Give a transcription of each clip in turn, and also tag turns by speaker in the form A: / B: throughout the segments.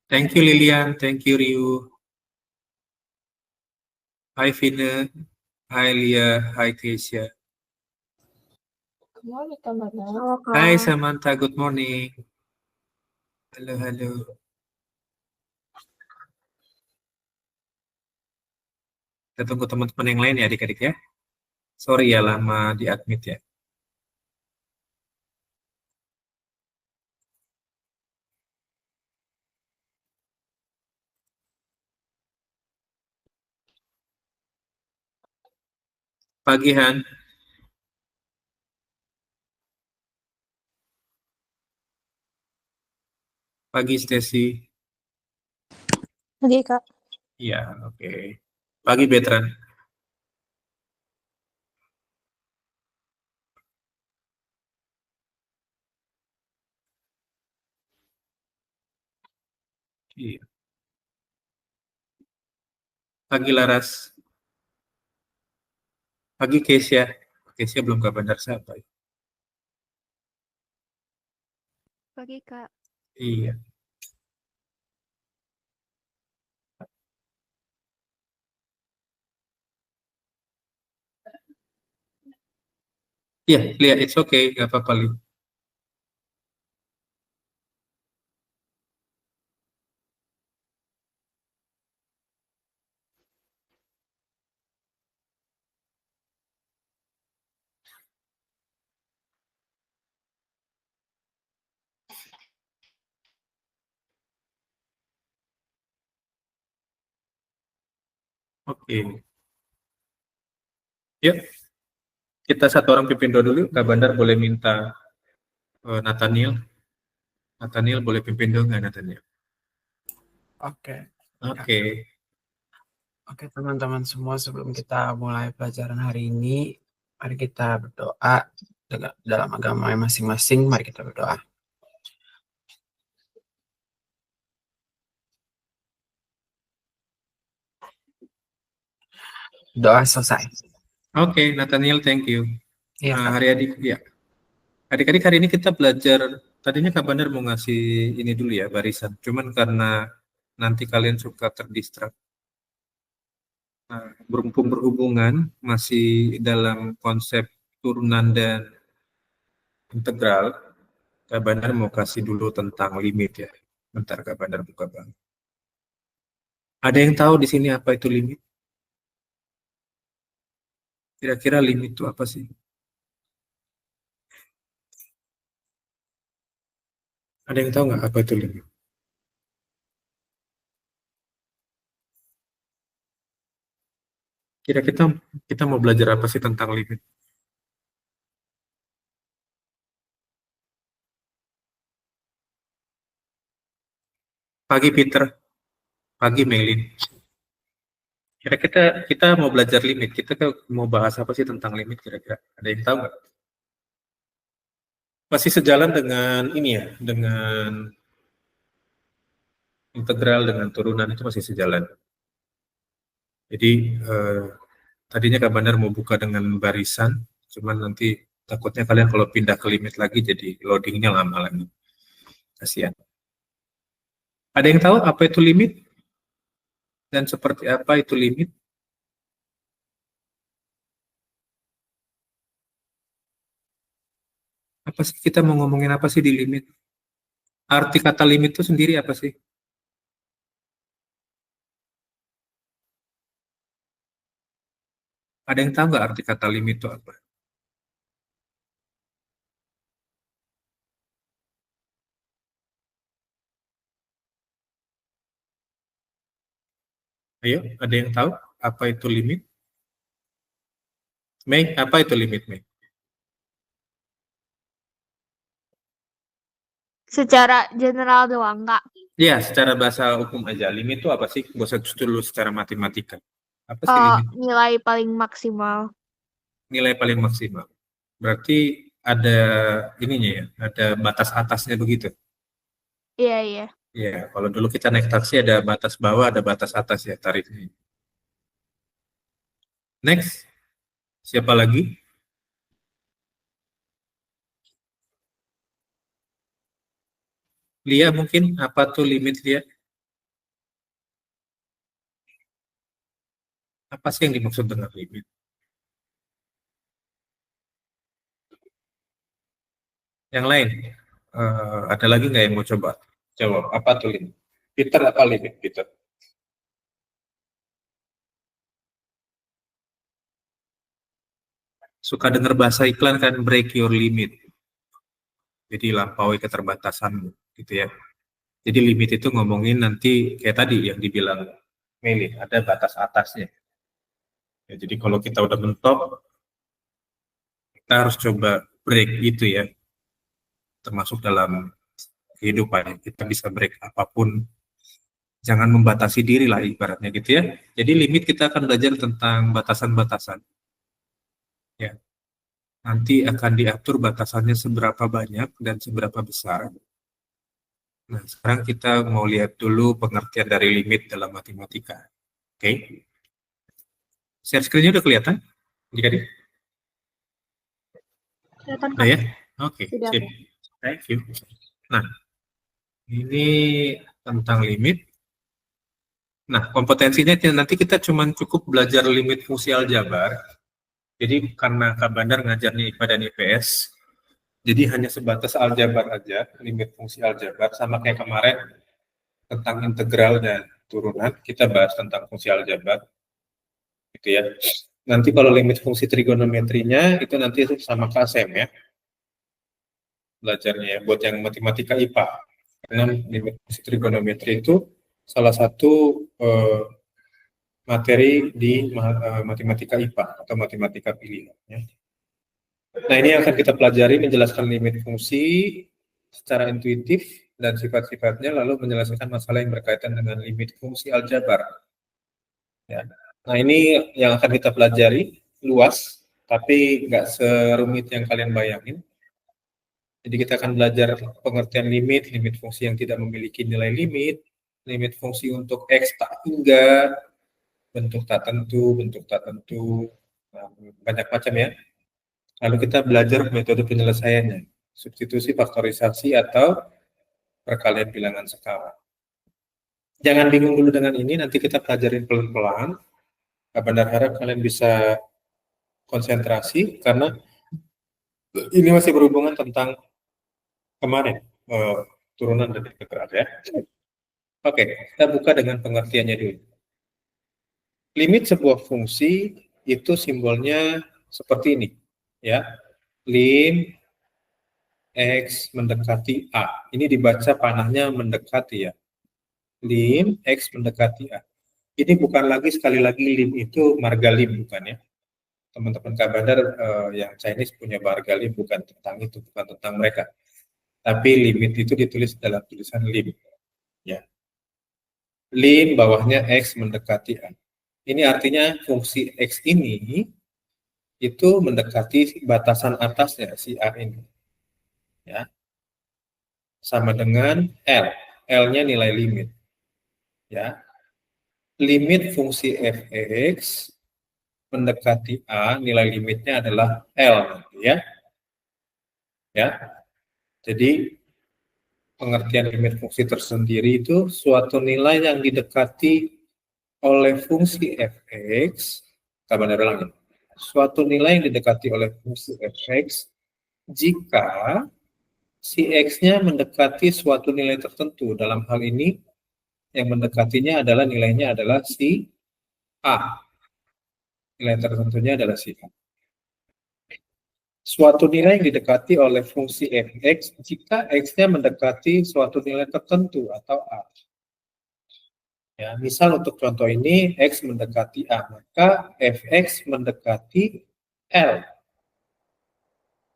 A: Thank you Lilian, thank you Ryu. Hai Vina, hai Lia, hai Keisha.
B: Halo, Kak.
A: Hai Samantha, good morning. Halo, halo. Kita tunggu teman-teman yang lain ya adik-adik ya. Sorry ya lama di admit ya. Pagi Han, pagi Stacy.
B: Oke, Kak.
A: Iya, oke. Pagi Betran. Iya. Pagi Laras. Pagi Keisha. Keisha belum kabar dari siapa ya?
B: Pagi, Kak.
A: Iya. Iya, lihat it's okay, nggak apa-apa Li. Oke. Yuk, kita satu orang pimpin doa dulu. Kak Bandar boleh minta Nathaniel. Nathaniel boleh pimpin doa nggak Nathaniel?
C: Oke.
A: Oke.
C: Oke, teman-teman semua, sebelum kita mulai pelajaran hari ini, mari kita berdoa dalam agama masing-masing. Mari kita berdoa. Doa selesai.
A: Oke, Nathaniel, thank you.
C: Iya, Kak.
A: Adik-adik, ya. Adik-adik hari ini kita belajar, tadinya Kak Bandar mau ngasih ini dulu ya, barisan. Cuman karena nanti kalian suka terdistrak. Nah, berhubungan masih dalam konsep turunan dan integral, Kak Bandar mau kasih dulu tentang limit ya. Bentar Kak Bandar buka bang. Ada yang tahu di sini apa itu limit? Kira-kira limit itu apa sih? Ada yang tahu nggak apa itu limit? Kira kita mau belajar apa sih tentang limit? Pagi Peter, pagi Melin. Kira kita mau belajar limit. Kita mau bahas apa sih tentang limit kira-kira? Ada yang tahu nggak? Masih sejalan dengan ini ya, dengan integral dengan turunan itu masih sejalan. Jadi tadinya Kak Bandar mau buka dengan barisan, cuman nanti takutnya kalian kalau pindah ke limit lagi jadi loadingnya lama lagi. Kasihan. Ada yang tahu apa itu limit dan seperti apa itu limit? Apa sih kita mau ngomongin apa sih di limit? Arti kata limit itu sendiri apa sih? Ada yang tahu nggak arti kata limit itu apa? Ayo, ada yang tahu apa itu limit? Mei, apa itu limit, Mei?
B: Secara general doang, Kak.
A: Ya, secara bahasa hukum aja. Limit itu apa sih? Gak usah dulu secara matematika. Apa sih limit?
B: Nilai paling maksimal.
A: Nilai paling maksimal. Berarti ada ininya ya, ada batas atasnya begitu.
B: Iya, iya.
A: Ya, kalau dulu kita naik taksi ada batas bawah, ada batas atas ya tarifnya. Next, siapa lagi? Lia mungkin apa tuh limit Lia? Apa sih yang dimaksud dengan limit? Yang lain, ada lagi nggak yang mau coba jawab? Apa tuh limit? Peter, apa limit, Peter? Suka dengar bahasa iklan kan, break your limit. Jadi lampaui keterbatasanmu, gitu ya. Jadi limit itu ngomongin nanti kayak tadi yang dibilang Meli, ada batas atasnya. Ya, jadi kalau kita udah mentok, kita harus coba break gitu ya. Termasuk dalam kehidupan, kita bisa break apapun. Jangan membatasi diri lah ibaratnya gitu ya. Jadi limit kita akan belajar tentang batasan-batasan. Ya, nanti akan diatur batasannya seberapa banyak dan seberapa besar. Nah, sekarang kita mau lihat dulu pengertian dari limit dalam matematika. Oke. Share screen-nya udah kelihatan? Jika di
B: Kelihatan,
A: Nah
B: Kak.
A: ya? Oke,
B: Sudah.
A: sip. Thank you. Nah, ini tentang limit. Nah, kompetensinya nanti kita cuma cukup belajar limit fungsi aljabar. Jadi karena Kak Bandar ngajarnya IPA dan IPS, jadi hanya sebatas aljabar aja, limit fungsi aljabar, sama kayak kemarin tentang integral dan turunan, kita bahas tentang fungsi aljabar, gitu ya. Nanti kalau limit fungsi trigonometrinya, itu nanti sama KSM ya, belajarnya ya, buat yang matematika IPA. Karena limit fungsi trigonometri itu salah satu materi di matematika IPA atau matematika pilihan. Ya. Nah, ini yang akan kita pelajari, menjelaskan limit fungsi secara intuitif dan sifat-sifatnya, lalu menyelesaikan masalah yang berkaitan dengan limit fungsi aljabar. Ya. Nah, ini yang akan kita pelajari, luas, tapi nggak serumit yang kalian bayangin. Jadi kita akan belajar pengertian limit, limit fungsi yang tidak memiliki nilai limit, limit fungsi untuk X tak hingga, bentuk tak tentu, nah, banyak macam ya. Lalu kita belajar metode penyelesaiannya, substitusi, faktorisasi, atau perkalian bilangan skala. Jangan bingung dulu dengan ini, nanti kita pelajarin pelan-pelan. Benar harap kalian bisa konsentrasi, karena ini masih berhubungan tentang kemarin, turunan dan integral ya. Oke, kita buka dengan pengertiannya dulu. Limit sebuah fungsi itu simbolnya seperti ini, ya. Lim X mendekati A. Ini dibaca panahnya mendekati ya. Lim X mendekati A. Ini bukan lagi, sekali lagi, lim itu marga lim, bukan ya. Teman-teman Kak Bandar yang Chinese punya marga lim, bukan tentang itu, bukan tentang mereka. Tapi limit itu ditulis dalam tulisan lim. Ya. Lim bawahnya X mendekati A. Ini artinya fungsi X ini itu mendekati batasan atasnya si A ini. Ya. Sama dengan L. L-nya nilai limit. Ya. Limit fungsi f(x) mendekati A, nilai limitnya adalah L nanti ya. Ya. Jadi pengertian limit fungsi tersendiri itu suatu nilai yang didekati oleh fungsi f(x), tambah ulangi. Suatu nilai yang didekati oleh fungsi f(x) jika si x-nya mendekati suatu nilai tertentu. Dalam hal ini yang mendekatinya adalah nilainya adalah si A. Nilai tertentunya adalah si A. Suatu nilai yang didekati oleh fungsi f(x) jika x-nya mendekati suatu nilai tertentu atau A. Ya, misal untuk contoh ini x mendekati A, maka f(x) mendekati L.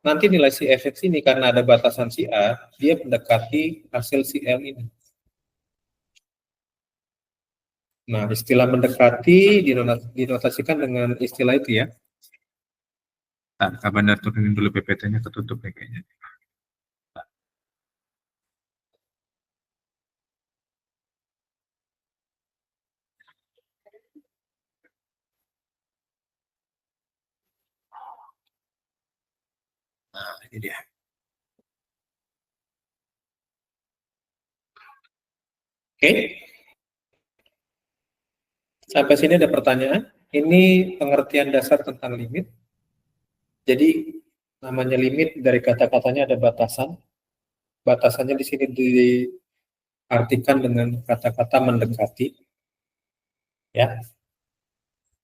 A: Nanti nilai si f(x) ini karena ada batasan si A, dia mendekati hasil si L ini. Nah, istilah mendekati dinotasikan dengan istilah itu ya. Nah, Kak Bandar turunin dulu PPT-nya, ketutup ya kayaknya. Nah, ini dia. Oke. Sampai sini ada pertanyaan? Ini pengertian dasar tentang limit. Jadi namanya limit dari kata-katanya ada batasan. Batasannya di sini diartikan dengan kata-kata mendekati. Ya,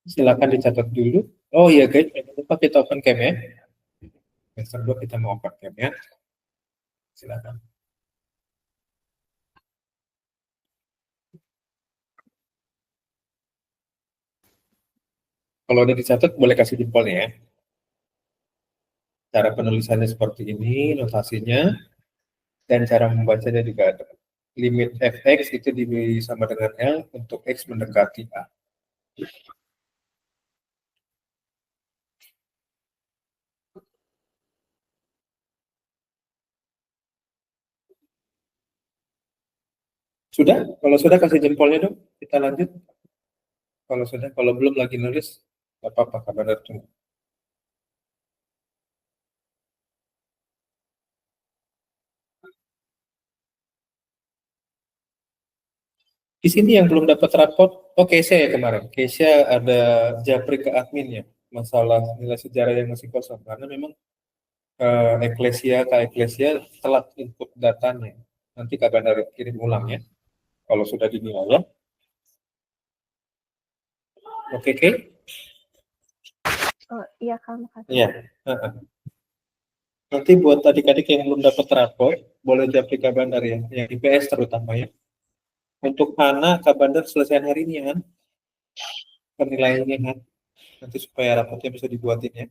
A: silakan dicatat dulu. Oh iya guys, jangan lupa kita open cam ya. Semester 2 kita mau open cam ya. Silakan. Kalau udah dicatat boleh kasih jempolnya ya. Cara penulisannya seperti ini, notasinya, dan cara membacanya juga ada. Limit fx itu sama dengan L untuk x mendekati A. Sudah? Kalau sudah kasih jempolnya dong. Kita lanjut. Kalau sudah, kalau belum lagi nulis, nggak apa-apa, kabar tunggu. Di sini yang belum dapat rapot, oh Keisha ya kemarin. Keisha ada japri ke adminnya, masalah nilai sejarah yang masih kosong. Karena memang Eklesia telat input datanya. Nanti kabar kirim ulang ya, kalau sudah dinilai ya. Oke, Kay?
B: Oh, iya Kak, makasih.
A: Iya. Nanti buat adik-adik yang belum dapat rapor, boleh japri ke Bandar ya, yang IPS terutama ya. Untuk Hana, Kak Bandar selesai hari ini ya, penilaiannya kan. Nanti supaya rapotnya bisa dibuatin ya.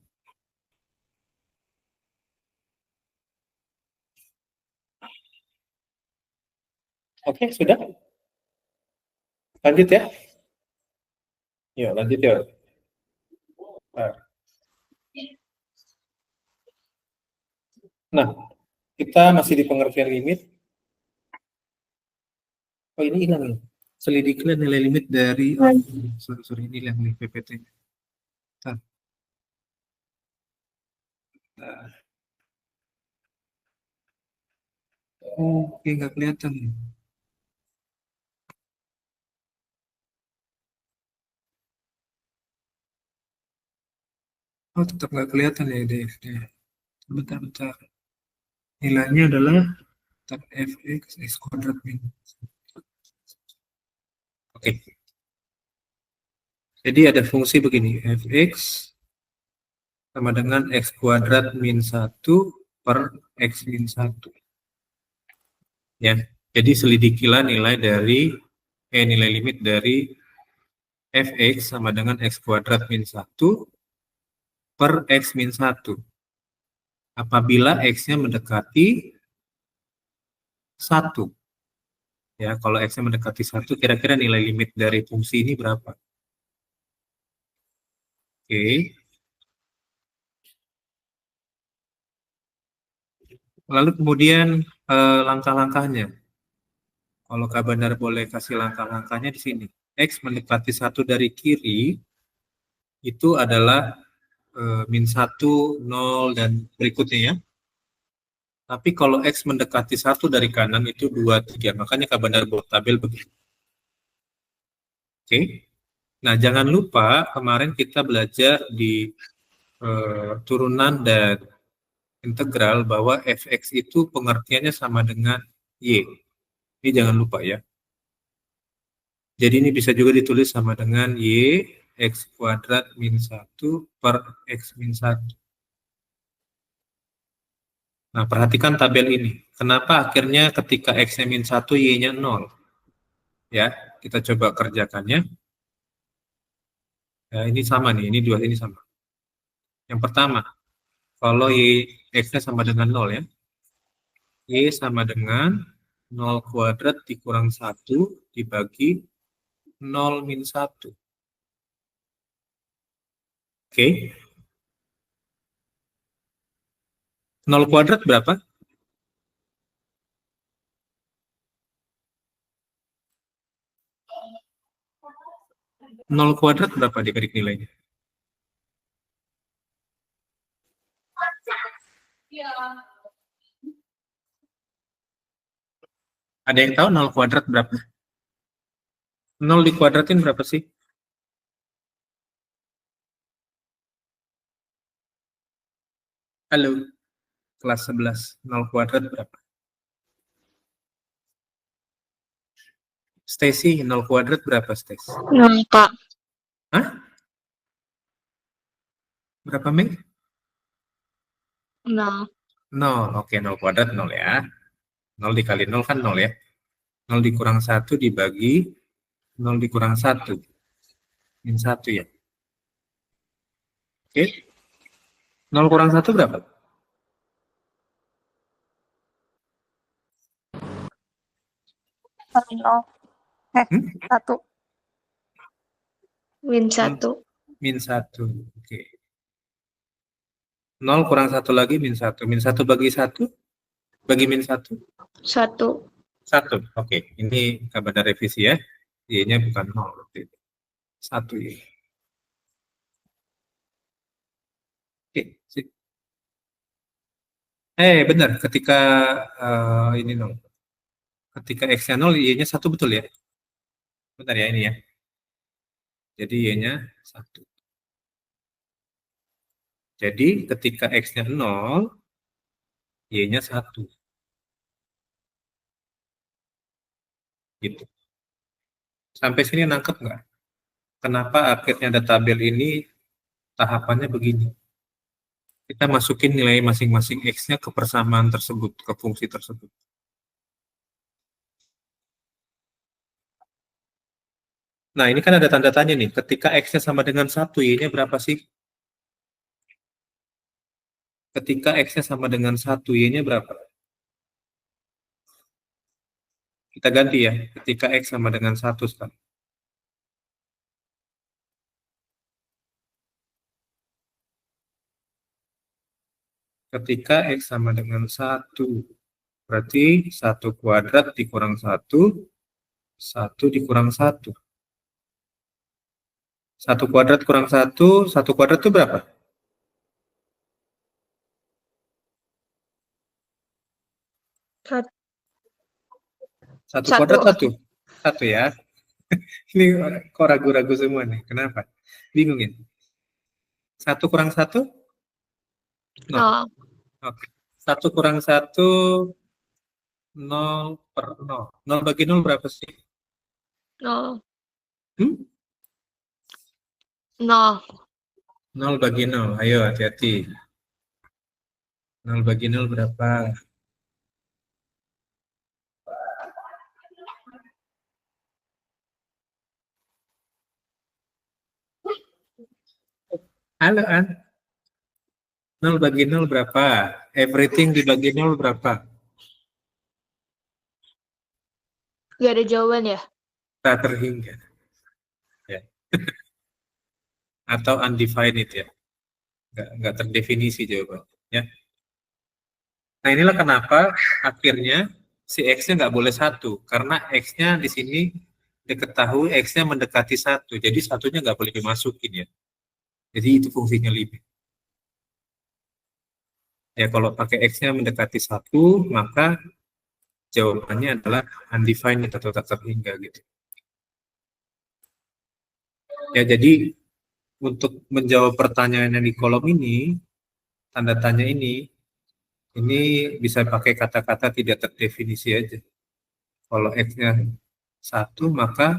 A: Oke, sudah? Lanjut ya. Yuk, lanjut ya. Nah, kita masih di pengertian limit. Oh, ini hilang nih. Selidikilah nilai limit dari sorry ini yang nih PPT. Oke, nggak kelihatan nih. Oh, tetap nggak kelihatan ya DFD. Bentar. Nilainya adalah fx x kuadrat min. Oke. Jadi ada fungsi begini, fx sama dengan x kuadrat min 1 per x min 1. Ya, jadi selidikilah nilai limit dari fx sama dengan x kuadrat min 1 per x min 1. Apabila x-nya mendekati 1. Ya, kalau x-nya mendekati 1, kira-kira nilai limit dari fungsi ini berapa? Oke. Lalu kemudian langkah-langkahnya. Kalau Kak Bandar boleh kasih langkah-langkahnya di sini. X mendekati 1 dari kiri, itu adalah min 1, 0, dan berikutnya ya. Tapi kalau X mendekati 1 dari kanan, itu 2, 3. Makanya Kak Bandar buat tabel begini. Oke. Nah, jangan lupa kemarin kita belajar di turunan dan integral bahwa fx itu pengertiannya sama dengan y. Ini jangan lupa ya. Jadi ini bisa juga ditulis sama dengan y x kuadrat min 1 per x min 1. Nah, perhatikan tabel ini. Kenapa akhirnya ketika x-nya min 1, y-nya 0? Ya, kita coba kerjakannya. Ya, ini sama nih, ini dua ini sama. Yang pertama, kalau x-nya sama dengan 0 ya. Y sama dengan 0 kuadrat dikurang 1 dibagi 0 min 1. Oke. 0 kuadrat berapa? 0 kuadrat berapa adik-adik nilainya? Ada yang tahu 0 kuadrat berapa? 0 dikuadratin berapa sih? Halo, kelas 11. 0 kuadrat berapa? Stacy, 0 kuadrat berapa, Stacy?
B: 0, Kak.
A: Hah? Berapa, Mei?
B: 0.
A: 0. Oke, 0 kuadrat 0 ya. 0 dikali 0 kan 0 ya. 0 dikurang 1 dibagi 0 dikurang 1. Min 1 ya. Oke. 0 kurang 1 berapa?
B: Nol.
A: Hmm?
B: 1. Min 1.
A: Min 1. Oke. 0 kurang 1 lagi min 1. Min 1 bagi 1? Bagi min 1?
B: 1.
A: 1. Oke. Ini kabar revisi ya. Y-nya bukan 0. 1 ya. Oke. Sip. Benar. Ketika ini 0. Ketika X-nya 0, Y-nya 1 betul ya? Benar ya ini ya. Jadi Y-nya 1. Jadi ketika X-nya 0, Y-nya 1. Gitu. Sampai sini nangkep nggak? Kenapa akhirnya ada tabel ini tahapannya begini? Kita masukin nilai masing-masing X-nya ke persamaan tersebut, ke fungsi tersebut. Nah, ini kan ada tanda tanya nih. Ketika X-nya sama dengan 1, Y-nya berapa sih? Ketika X-nya sama dengan 1, Y-nya berapa? Kita ganti ya. Ketika X sama dengan 1 sekarang. Ketika X sama dengan 1, berarti 1 kuadrat dikurang 1, 1 dikurang 1. 1 kuadrat kurang 1, 1 kuadrat itu berapa? 1 kuadrat 1. 1 ya. Ini kok ragu-ragu semua nih. Kenapa? Bingung ya? 1 kurang 1? 0.
B: 0.
A: Oke. 1 kurang 1, 0 per 0. 0 bagi 0 berapa sih?
B: 0.
A: Hmm?
B: 0.
A: 0 bagi 0. Ayo hati-hati. 0 bagi 0 berapa? Halo, An. 0 bagi 0 berapa? Everything dibagi 0 berapa?
B: Gak ada jawaban ya?
A: Tak terhingga. Ya. Atau undefined ya. Nggak terdefinisi jawabannya. Ya. Nah, inilah kenapa akhirnya si X-nya nggak boleh 1. Karena X-nya di sini diketahui X-nya mendekati 1. Jadi satunya nggak boleh dimasukin ya. Jadi itu fungsinya limit. Ya, kalau pakai X-nya mendekati 1, maka jawabannya adalah undefined atau tak terhingga gitu. Ya, jadi untuk menjawab pertanyaan yang di kolom ini, tanda tanya ini bisa pakai kata-kata tidak terdefinisi aja. Kalau X-nya 1, maka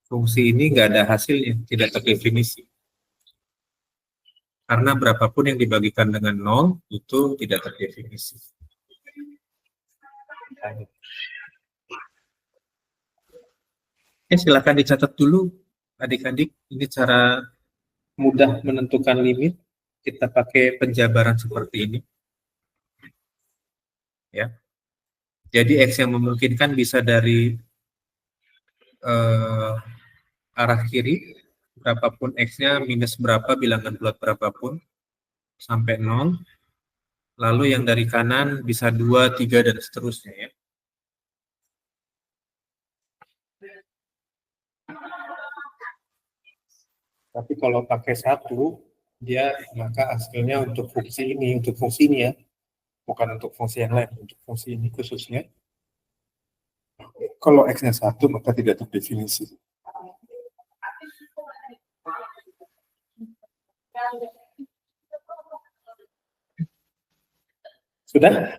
A: fungsi ini nggak ada hasilnya, tidak terdefinisi. Karena berapapun yang dibagikan dengan 0, itu tidak terdefinisi. Silakan dicatat dulu, adik-adik. Ini cara mudah menentukan limit. Kita pakai penjabaran seperti ini. Ya. Jadi X yang memungkinkan bisa dari arah kiri, berapapun X-nya, minus berapa, bilangan bulat berapapun, sampai 0. Lalu yang dari kanan bisa 2, 3, dan seterusnya ya. Tapi kalau pakai 1, dia maka hasilnya untuk fungsi ini ya, bukan untuk fungsi yang lain, untuk fungsi ini khususnya. Kalau X-nya 1, maka tidak terdefinisi. Sudah?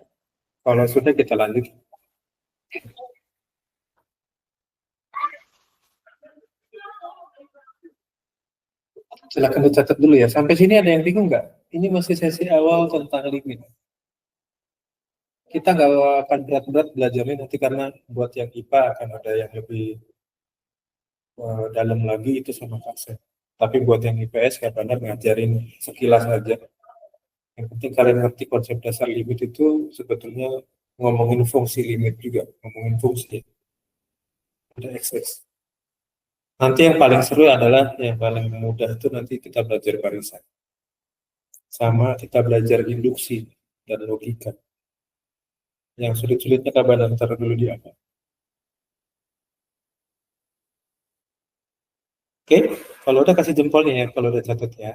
A: Kalau sudah kita lanjut. Silakan dicatat dulu ya. Sampai sini ada yang bingung nggak? Ini masih sesi awal tentang limit. Kita nggak akan berat-berat belajarnya nanti karena buat yang IPA akan ada yang lebih dalam lagi itu sama Kak Sep. Tapi buat yang IPS kayak Bandar ngajarin sekilas aja. Yang penting kalian ngerti konsep dasar limit itu sebetulnya ngomongin fungsi limit juga, ngomongin fungsi. Ada XX. Nanti yang paling seru adalah yang paling mudah itu nanti kita belajar barisan. Sama kita belajar induksi dan logika. Yang sulit-sulitnya kabar taruh dulu di apa. Oke, kalau udah kasih jempolnya ya, kalau udah catat ya.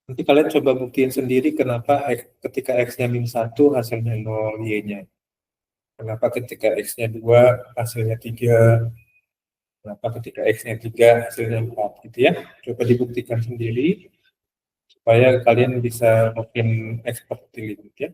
A: Nanti kalian coba buktiin sendiri kenapa ketika X-nya min 1 hasilnya 0 Y-nya. Kenapa ketika X-nya 2 hasilnya 3. Kenapa ketika X-nya 3 hasilnya 4 gitu ya. Coba dibuktikan sendiri supaya kalian bisa makin expert di limit ya.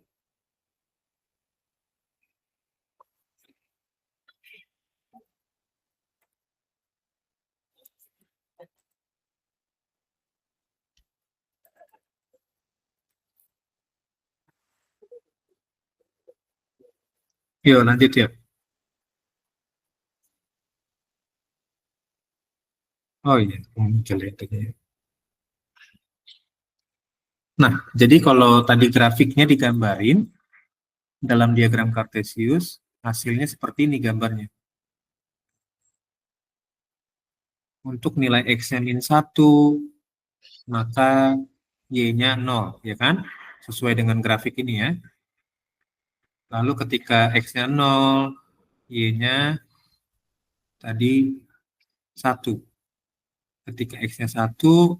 A: Yuk lanjut ya. Oh iya, muncul ya tadi. Nah, jadi kalau tadi grafiknya digambarin dalam diagram Cartesius, hasilnya seperti ini gambarnya. Untuk nilai X-nya min 1, maka Y-nya 0, ya kan? Sesuai dengan grafik ini ya. Lalu ketika X-nya 0, Y-nya tadi 1. Ketika X-nya 1,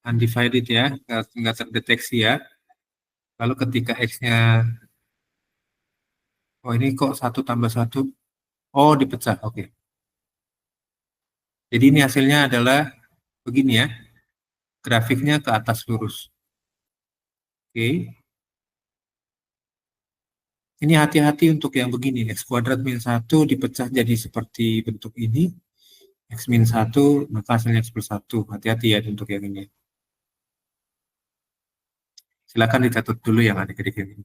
A: undivided ya, nggak terdeteksi ya. Lalu ketika X-nya, oh ini kok 1 tambah 1, oh dipecah, oke. Jadi ini hasilnya adalah begini ya, grafiknya ke atas lurus. Oke. Ini hati-hati untuk yang begini, X kuadrat min 1 dipecah jadi seperti bentuk ini, X min 1, maka hasilnya X plus 1. Hati-hati ya untuk yang ini. Silakan dicatat dulu yang adik-adik ini.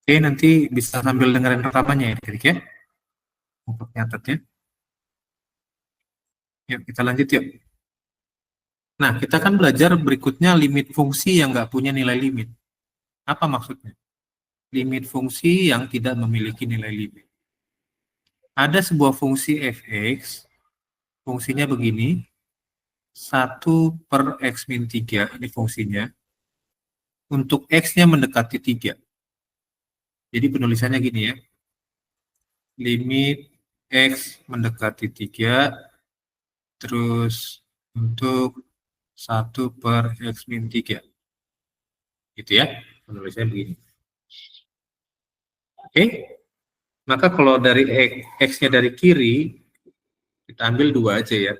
A: Oke, nanti bisa sambil dengerin rekamannya ya, adik-adik ya. Untuk nyatetnya. Yuk, kita lanjut yuk. Nah, kita kan belajar berikutnya limit fungsi yang nggak punya nilai limit. Apa maksudnya? Limit fungsi yang tidak memiliki nilai limit. Ada sebuah fungsi fx, fungsinya begini, 1 per x min 3, ini fungsinya. Untuk x-nya mendekati 3. Jadi penulisannya gini ya. Limit x mendekati 3, terus untuk 1 per x min 3. Gitu ya, penulisannya begini. Oke, maka kalau dari x-nya dari kiri, kita ambil 2 aja ya.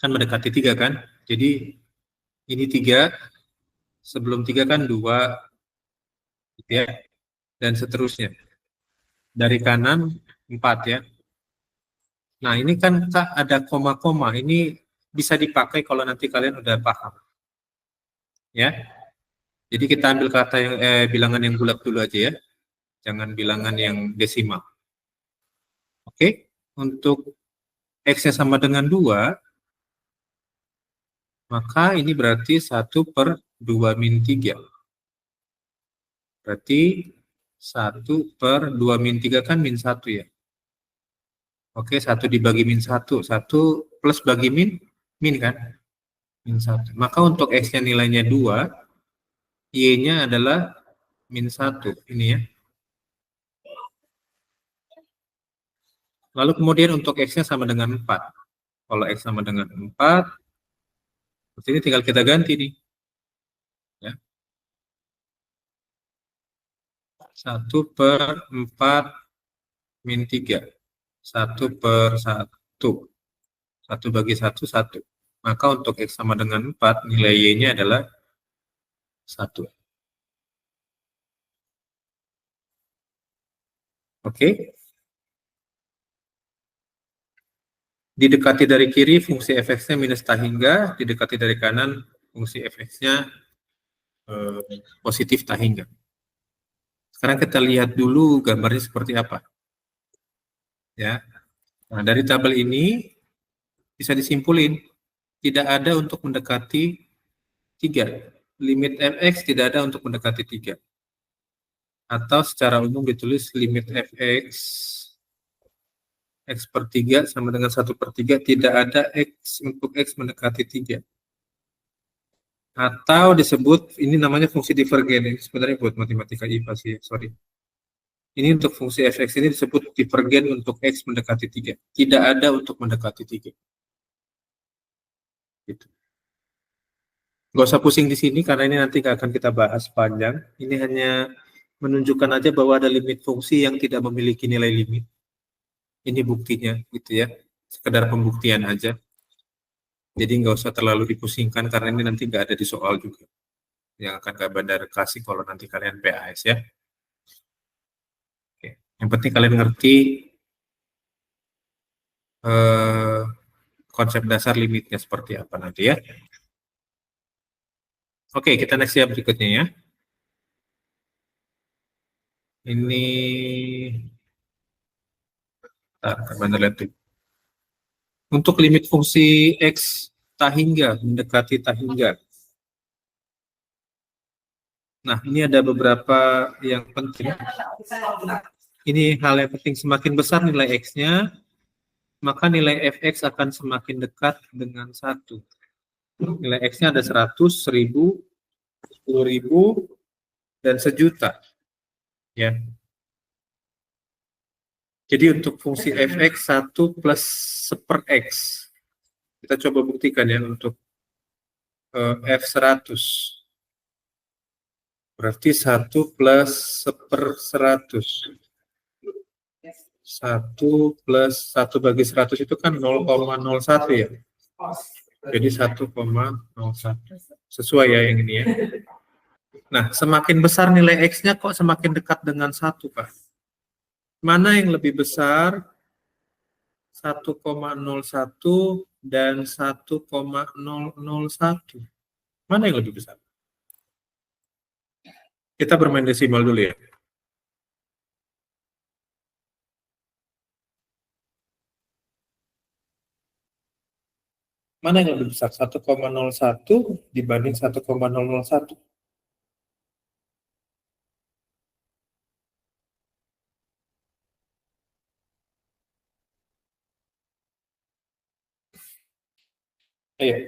A: Kan mendekati 3 kan, jadi ini 3, sebelum 3 kan 2, gitu ya, dan seterusnya. Dari kanan 4 ya. Nah ini kan ada koma-koma, ini bisa dipakai kalau nanti kalian udah paham. Ya, jadi kita ambil kata yang bilangan yang bulat dulu aja ya, jangan bilangan yang desimal. Oke, untuk x-nya sama dengan 2, Maka ini berarti 1/2-3. Berarti 1/2-3 kan -1 ya. Oke, 1 dibagi -1. 1 plus bagi min kan? -1. Maka untuk X-nya nilainya 2, Y-nya adalah -1. Ini ya. Lalu kemudian untuk X-nya sama dengan 4. Kalau X sama dengan 4, berarti ini tinggal kita ganti nih. Ya. 1/4-3. 1/1. 1 bagi 1, 1. Maka untuk X sama dengan 4, nilai Y-nya adalah 1. Oke. Didekati dari kiri, fungsi fx-nya minus t hingga. Didekati dari kanan, fungsi fx-nya positif t hingga. Sekarang kita lihat dulu gambarnya seperti apa. Ya. Nah, dari tabel ini bisa disimpulin tidak ada untuk mendekati 3. Limit fx tidak ada untuk mendekati 3. Atau secara umum ditulis limit fx x/3 sama dengan 1/3, tidak ada x untuk x mendekati 3. Atau disebut, ini namanya fungsi divergen. Ini sebenarnya buat matematika IPA sih, sorry. Ini untuk fungsi fx ini disebut divergen untuk x mendekati 3. Tidak ada untuk mendekati 3. Gitu. Nggak usah pusing di sini karena ini nanti akan kita bahas panjang. Ini hanya menunjukkan aja bahwa ada limit fungsi yang tidak memiliki nilai limit. Ini buktinya, gitu ya. Sekedar pembuktian aja. Jadi nggak usah terlalu dipusingkan karena ini nanti nggak ada di soal juga. Yang akan Kak Bandar kasih kalau nanti kalian PAS ya. Oke. Yang penting kalian ngerti konsep dasar limitnya seperti apa nanti ya. Oke, kita next ya berikutnya ya. Ini Kak Bandar lihat tuh. Untuk limit fungsi X t hingga mendekati t hingga. Nah, ini ada beberapa yang penting. Ini hal yang penting, semakin besar nilai X-nya, maka nilai fx akan semakin dekat dengan 1. Nilai X-nya ada 100, 1000, 10.000, dan 1.000.000. Ya. Jadi untuk fungsi fx 1 plus 1/x. Kita coba buktikan ya untuk f100. Berarti 1 plus 1/100. 1 plus 1 bagi 100 itu kan 0,01 ya. Jadi 1,01. Sesuai ya yang ini ya. Nah, semakin besar nilai X-nya kok semakin dekat dengan 1, Pak. Mana yang lebih besar? 1,01 dan 1,001. Mana yang lebih besar? Kita bermain desimal dulu ya. Mana yang lebih besar? 1,01 dibanding 1,001. Ayo.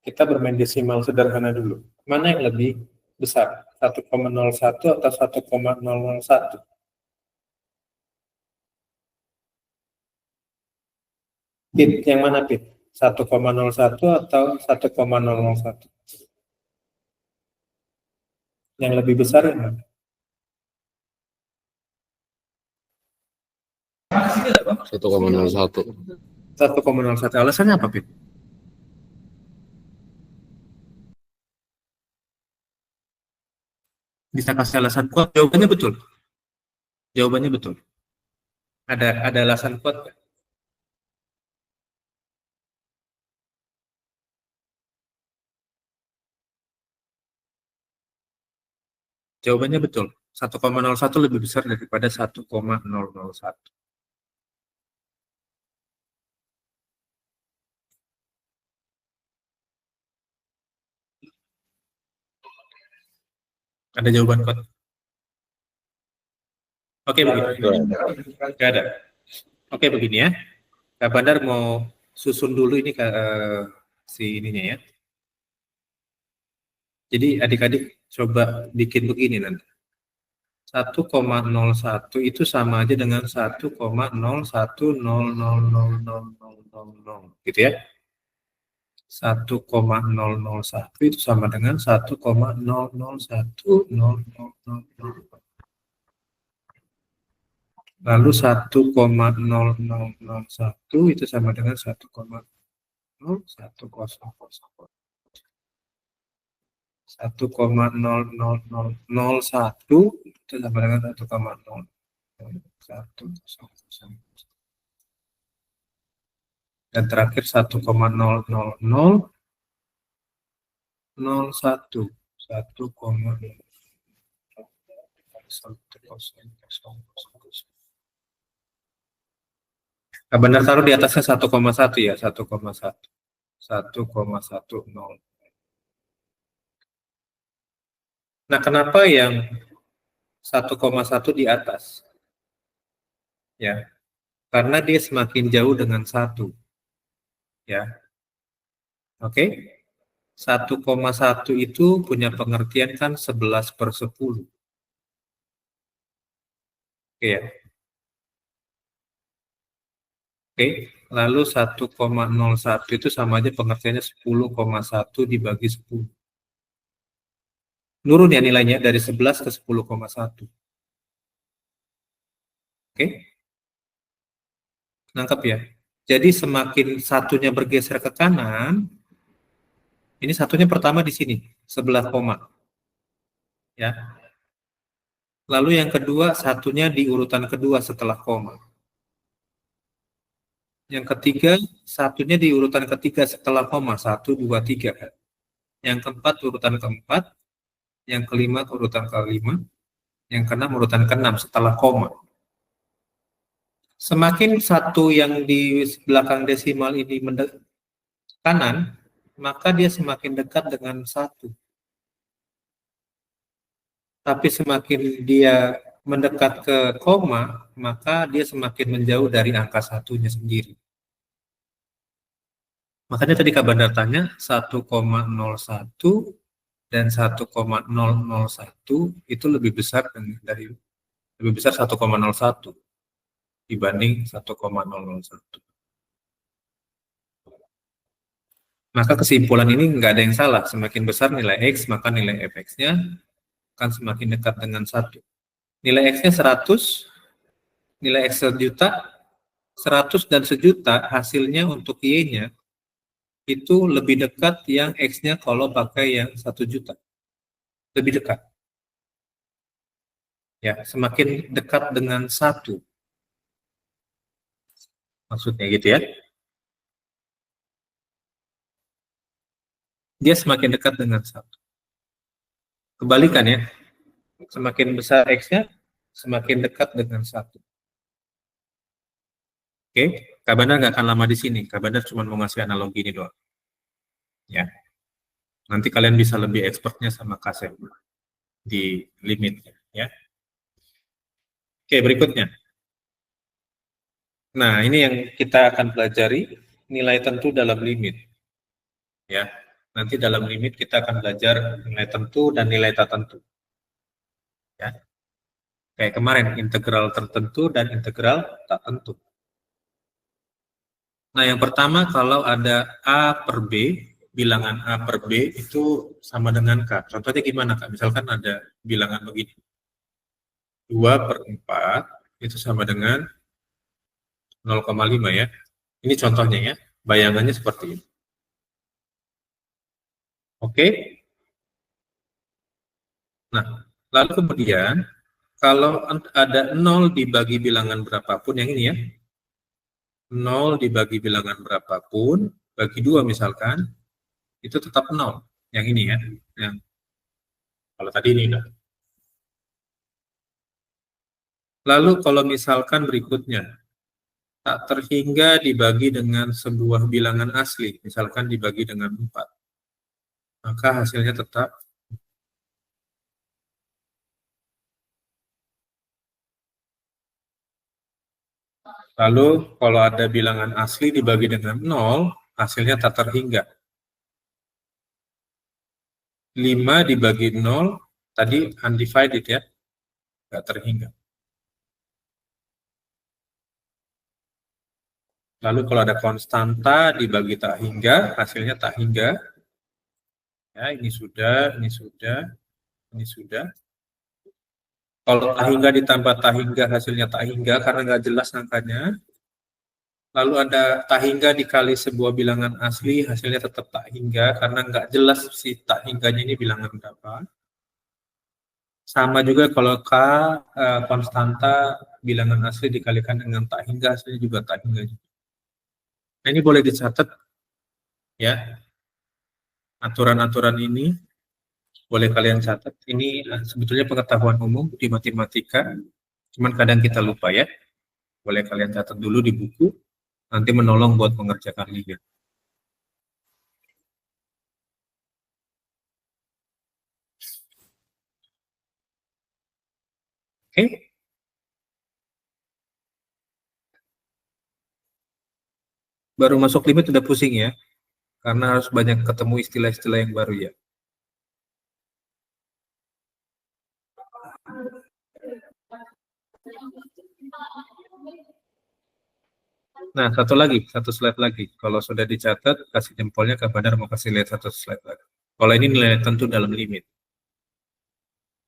A: Kita bermain desimal sederhana dulu. Mana yang lebih besar? 1,01 atau 1,001? Pit, yang mana Pit? 1,01 atau 1,001? Yang lebih besar yang mana?
D: 1,01.
A: 1,01. Alasannya apa, Pit? Bisa kasih alasan kuat? Jawabannya betul. Jawabannya betul. Ada alasan kuat nggak? Jawabannya betul. 1,01 lebih besar daripada 1,001. Ada jawaban kod? Oke, begini. Nggak ada. Oke, begini ya. Kak Bandar mau susun dulu ini si ininya ya. Jadi adik-adik coba bikin begini nanti. 1,01 itu sama aja dengan 1,01000000 gitu ya. 1,001 itu sama dengan 1,0010000. Lalu 1,0001 itu sama dengan 1,01000. 1,00001 itu sama dengan 1,001. Dan terakhir 1,00001. 1,000. Nah, benar taruh di atasnya 1,1 ya, 1,1. 1,10. Nah, kenapa yang 1,1 di atas? Ya, karena dia semakin jauh dengan 1. Ya. Oke. 1,1 itu punya pengertian kan 11/10. Oke ya. Oke, lalu 1,01 itu sama aja pengertiannya 10,1 dibagi 10. Nurun ya nilainya dari 11 ke 10,1. Oke. Nangkep ya? Jadi semakin satunya bergeser ke kanan, ini satunya pertama di sini, sebelah koma. Ya. Lalu yang kedua, satunya di urutan kedua setelah koma. Yang ketiga, satunya di urutan ketiga setelah koma, 1, 2, 3. Yang keempat, urutan keempat. Yang kelima, urutan kelima. Yang keenam, urutan keenam setelah koma. Semakin satu yang di belakang desimal ini kanan, maka dia semakin dekat dengan 1. Tapi semakin dia mendekat ke koma, maka dia semakin menjauh dari angka 1-nya sendiri. Makanya tadi Kak Bandar tanya 1,01 dan 1,001 itu lebih besar dari 1,01 dibanding 1,001. Maka kesimpulan ini nggak ada yang salah. Semakin besar nilai X, maka nilai fx-nya akan semakin dekat dengan 1. Nilai X-nya 100, nilai X 1.000.000, 100 dan 1.000.000 hasilnya untuk Y-nya itu lebih dekat yang X-nya kalau pakai yang 1.000.000. Lebih dekat. Ya, semakin dekat dengan 1. Maksudnya gitu ya. Dia semakin dekat dengan 1. Kebalikan ya. Semakin besar X-nya, semakin dekat dengan 1. Oke, Kak Bandar nggak akan lama di sini. Kak Bandar cuma mau ngasih analogi ini doang. Ya. Nanti kalian bisa lebih expertnya sama Kasep di limitnya. Ya. Oke, berikutnya. Nah, ini yang kita akan pelajari, nilai tentu dalam limit. Ya. Nanti dalam limit kita akan belajar nilai tentu dan nilai tak tentu. Ya. Kayak kemarin, integral tertentu dan integral tak tentu. Nah, yang pertama kalau ada A per B, bilangan A per B itu sama dengan K. Contohnya gimana, Kak? Misalkan ada bilangan begini. 2/4 itu sama dengan 0,5 ya. Ini contohnya ya. Bayangannya seperti ini. Oke? Nah, lalu kemudian kalau ada 0 dibagi bilangan berapapun, yang ini ya. 0 dibagi bilangan berapapun, bagi 2 misalkan, itu tetap 0. Yang ini ya. Yang kalau tadi ini udah. Lalu kalau misalkan berikutnya, tak terhingga dibagi dengan sebuah bilangan asli, misalkan dibagi dengan 4. Maka hasilnya tetap Lalu kalau ada bilangan asli dibagi dengan 0, hasilnya tak terhingga. 5 dibagi 0, tadi undivided ya, nggak terhingga. Lalu kalau ada konstanta dibagi tak hingga, hasilnya tak hingga. Ya, ini sudah, ini sudah, ini sudah. Kalau tak hingga ditambah tak hingga, hasilnya tak hingga karena nggak jelas angkanya. Lalu ada tak hingga dikali sebuah bilangan asli, hasilnya tetap tak hingga karena nggak jelas si tak hingganya ini bilangan berapa. Sama juga kalau K konstanta bilangan asli dikalikan dengan tak hingga, hasilnya juga tak hingga. Nah, ini boleh dicatat ya. Aturan-aturan ini boleh kalian catat. Ini sebetulnya pengetahuan umum di matematika, cuman kadang kita lupa ya. Boleh kalian catat dulu di buku, nanti menolong buat mengerjakan liga. Oke. Baru masuk limit udah pusing ya, karena harus banyak ketemu istilah-istilah yang baru ya. Nah, satu slide lagi. Kalau sudah dicatat, kasih jempolnya ke Bandar mau kasih lihat satu slide lagi. Kalau ini nilai tentu dalam limit.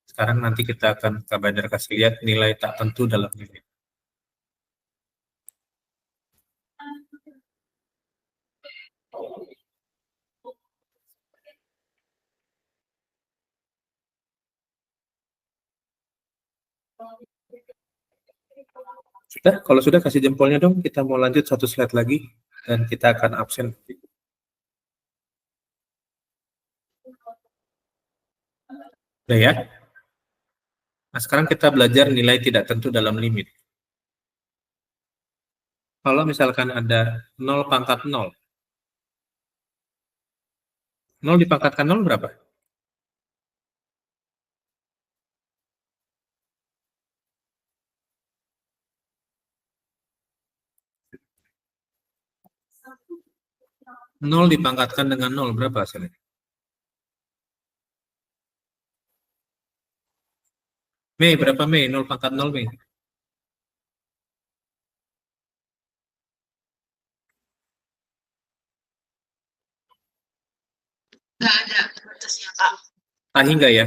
A: Sekarang nanti kita akan ke Bandar kasih lihat nilai tak tentu dalam limit. Sudah, kalau sudah kasih jempolnya dong. Kita mau lanjut satu slide lagi dan kita akan absen. Udah ya? Nah, sekarang kita belajar nilai tidak tentu dalam limit. Kalau misalkan ada 0 pangkat 0. 0 dipangkatkan 0 berapa? Nol dipangkatkan dengan 0 berapa hasilnya? Mei, berapa Mei? 0 pangkat 0 Mei.
B: Nggak ada batasnya, Kak.
A: Tak hingga ya?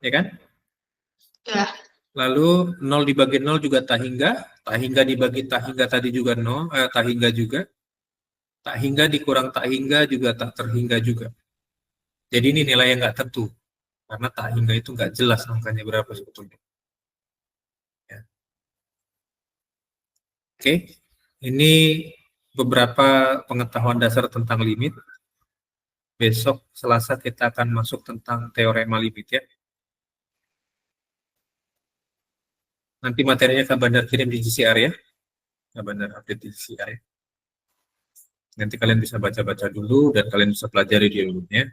A: Ya kan?
B: Ya.
A: Lalu 0 dibagi 0 juga tak hingga dibagi tak hingga tadi juga 0, tak hingga juga. Tak hingga dikurang tak hingga juga tak terhingga juga. Jadi ini nilai yang nggak tentu. Karena tak hingga itu nggak jelas angkanya berapa sebetulnya. Ya. Oke, ini beberapa pengetahuan dasar tentang limit. Besok Selasa kita akan masuk tentang teorema limit ya. Nanti materinya Kak Bandar kirim di GCR ya. Kak Bandar update di GCR ya. Nanti kalian bisa baca-baca dulu dan kalian bisa pelajari di ilmunya.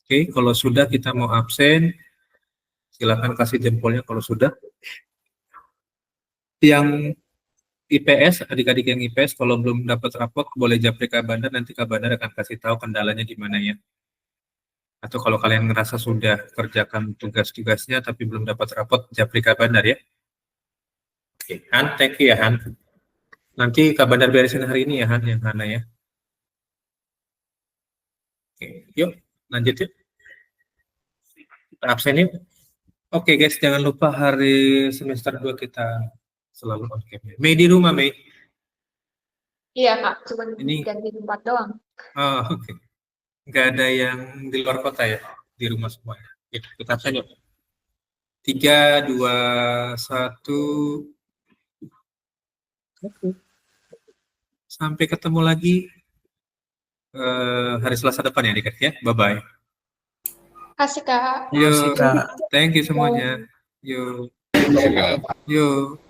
A: Oke, kalau sudah kita mau absen, silakan kasih jempolnya kalau sudah. Yang IPS, adik-adik yang IPS, kalau belum dapat rapot, boleh japri Kak Bandar, nanti Kak Bandar akan kasih tahu kendalanya di mana ya. Atau kalau kalian ngerasa sudah kerjakan tugas-tugasnya tapi belum dapat rapot, japri Kak Bandar ya. Oke, Han, thank you ya Han. Nanti Kak Bandar beresin hari ini ya Han, yang Hana ya. Oke, yuk lanjut yuk. Kita absen yuk. Oke guys, jangan lupa hari semester 2 kita selalu on cam. Mei di rumah, Mei.
B: Iya, Kak. Cuma
A: Ini
B: ganti tempat doang.
A: oh, oke. Nggak ada yang di luar kota ya, di rumah semua. Oke, kita absen yuk. 3, 2, 1. Sampai ketemu lagi hari Selasa depan ya, adik ya. Bye-bye.
B: Kasih, Kak.
A: Yo,
C: Makasih, Kak.
A: thank you semuanya. Yo, yo.